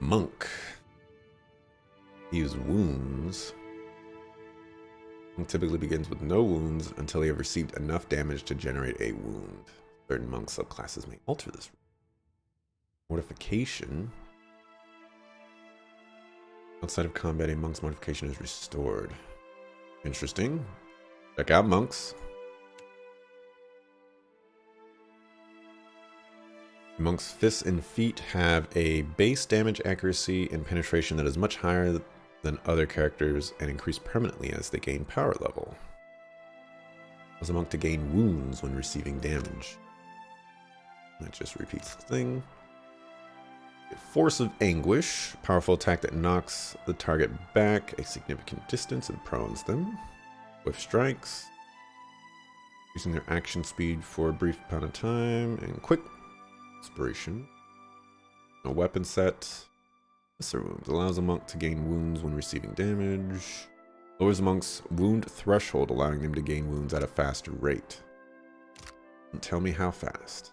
Monk. Use wounds. Monk typically begins with no wounds until they have received enough damage to generate a wound. Certain monk subclasses may alter this. Mortification. Outside of combat, a monk's mortification is restored. Interesting. Check out monks. Monk's fists and feet have a base damage accuracy and penetration that is much higher than other characters and increase permanently as they gain power level. Allows a monk to gain wounds when receiving damage. That just repeats the thing. Force of Anguish. Powerful attack that knocks the target back a significant distance and prones them. Swift strikes. Using their action speed for a brief amount of time. And quick inspiration. A weapon set. Lesser wounds. Allows a monk to gain wounds when receiving damage. Lowers a monk's wound threshold, allowing them to gain wounds at a faster rate. And tell me how fast.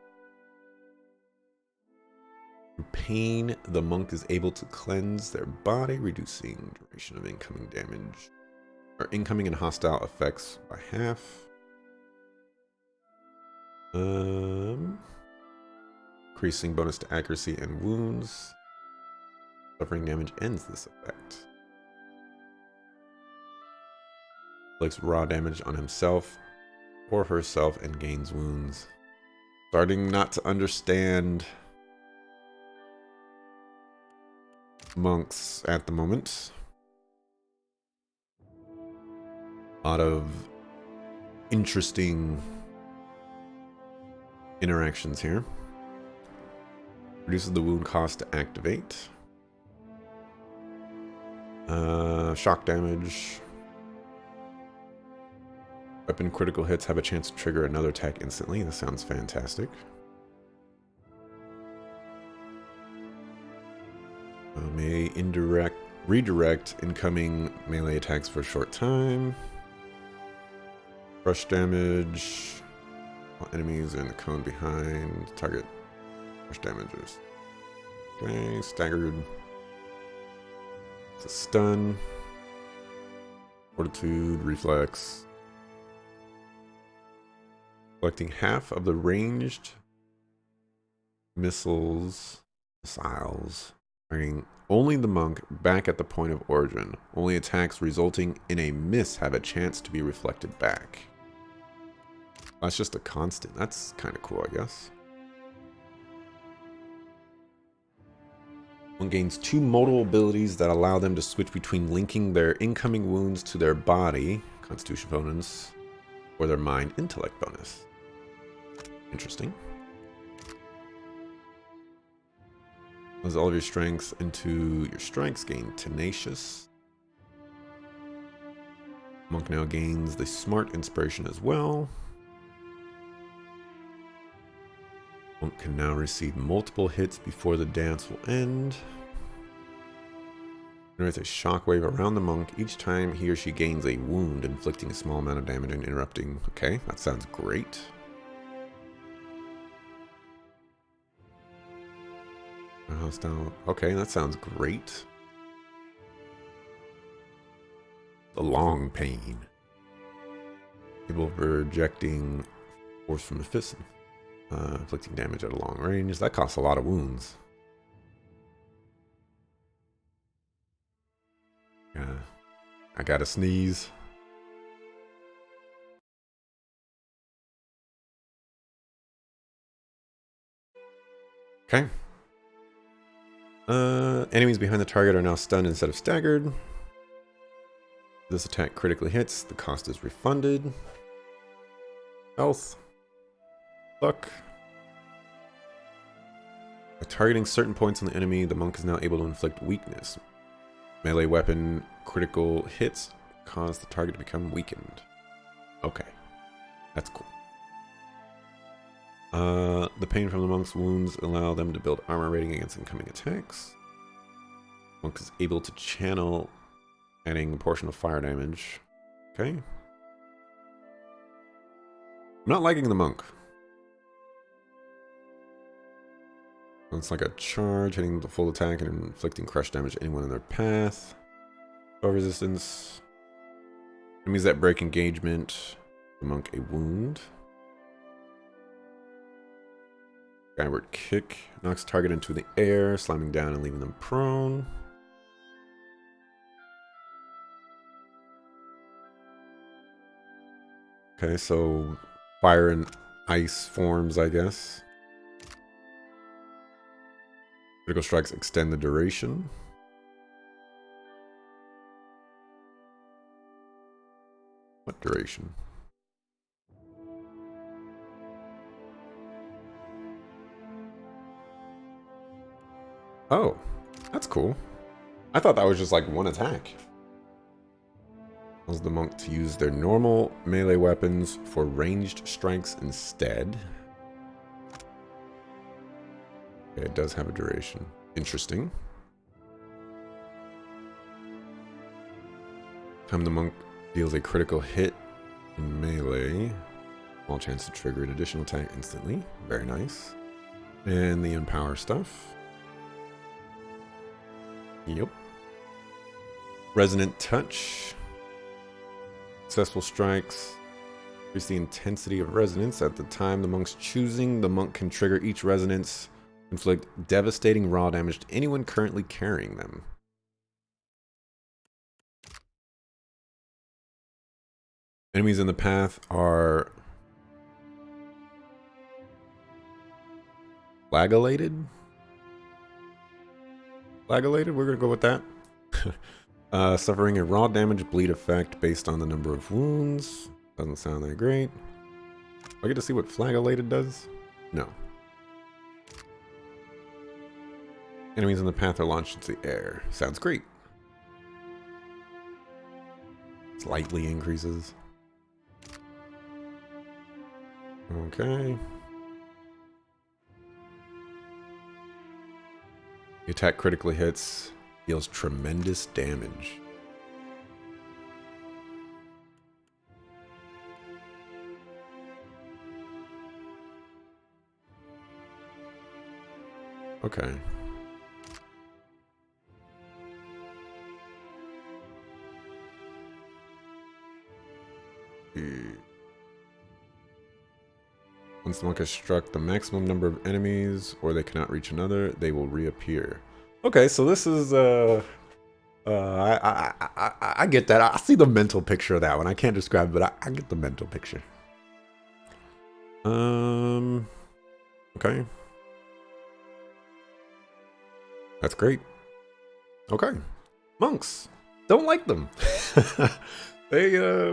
Through pain, the monk is able to cleanse their body, reducing duration of incoming damage. Or incoming and hostile effects by half. Increasing bonus to accuracy and wounds. Suffering damage ends this effect. Inflicts raw damage on himself or herself and gains wounds. Starting not to understand monks at the moment. A lot of interesting interactions here. Reduces the wound cost to activate. Shock damage. Weapon critical hits have a chance to trigger another attack instantly. This sounds fantastic. May redirect incoming melee attacks for a short time. Crush damage. While enemies are in the cone behind. Target crush damages. Okay, staggered. It's a stun. Fortitude, reflex. Collecting half of the ranged missiles, bringing only the monk back at the point of origin. Only attacks resulting in a miss have a chance to be reflected back. That's just a constant. That's kind of cool, I guess. One gains 2 modal abilities that allow them to switch between linking their incoming wounds to their body, constitution bonus, or their mind intellect bonus. Interesting. As all of your strengths into your strengths, gain tenacious. Monk now gains the smart inspiration as well. Monk can now receive multiple hits before the dance will end. Generates a shockwave around the monk each time he or she gains a wound, inflicting a small amount of damage and interrupting. Okay, that sounds great. Hostile. Okay, that sounds great. The long pain. Able for ejecting force from the fist. Inflicting damage at a long range. That costs a lot of wounds. I gotta sneeze. Okay. Enemies behind the target are now stunned instead of staggered. This attack critically hits. The cost is refunded. Health. Luck. By targeting certain points on the enemy, the monk is now able to inflict weakness. Melee weapon critical hits cause the target to become weakened. Okay. That's cool. The pain from the monk's wounds allow them to build armor rating against incoming attacks. Monk is able to channel, adding a portion of fire damage. Okay. I'm not liking the monk. It's like a charge, hitting the full attack and inflicting crush damage to anyone in their path. Spell resistance. Enemies that break engagement. The monk a wound. Skyward kick. Knocks target into the air, slamming down and leaving them prone. Okay, so fire and ice forms, I guess. Critical strikes extend the duration. What duration? Oh, that's cool. I thought that was just like one attack. Allows the monk to use their normal melee weapons for ranged strikes instead. Okay, it does have a duration. Interesting. Time the monk deals a critical hit in melee. Small chance to trigger an additional attack instantly. Very nice. And the empower stuff. Yep. Resonant touch. Successful strikes. Increase the intensity of resonance at the time the monk's choosing. The monk can trigger each resonance. Inflict devastating raw damage to anyone currently carrying them. Enemies in the path are flagellated. Flagellated, we're gonna go with that. Suffering a raw damage bleed effect based on the number of wounds. Doesn't sound that great. Do I get to see what flagellated does? No. Enemies in the path are launched into the air. Sounds great. Slightly increases. Okay. The attack critically hits, deals tremendous damage. Okay. Once the monk has struck the maximum number of enemies, or they cannot reach another, they will reappear. Okay, so this is I get that. I see the mental picture of that one. I can't describe it, but I get the mental picture. Okay. That's great. Okay. Monks. Don't like them. They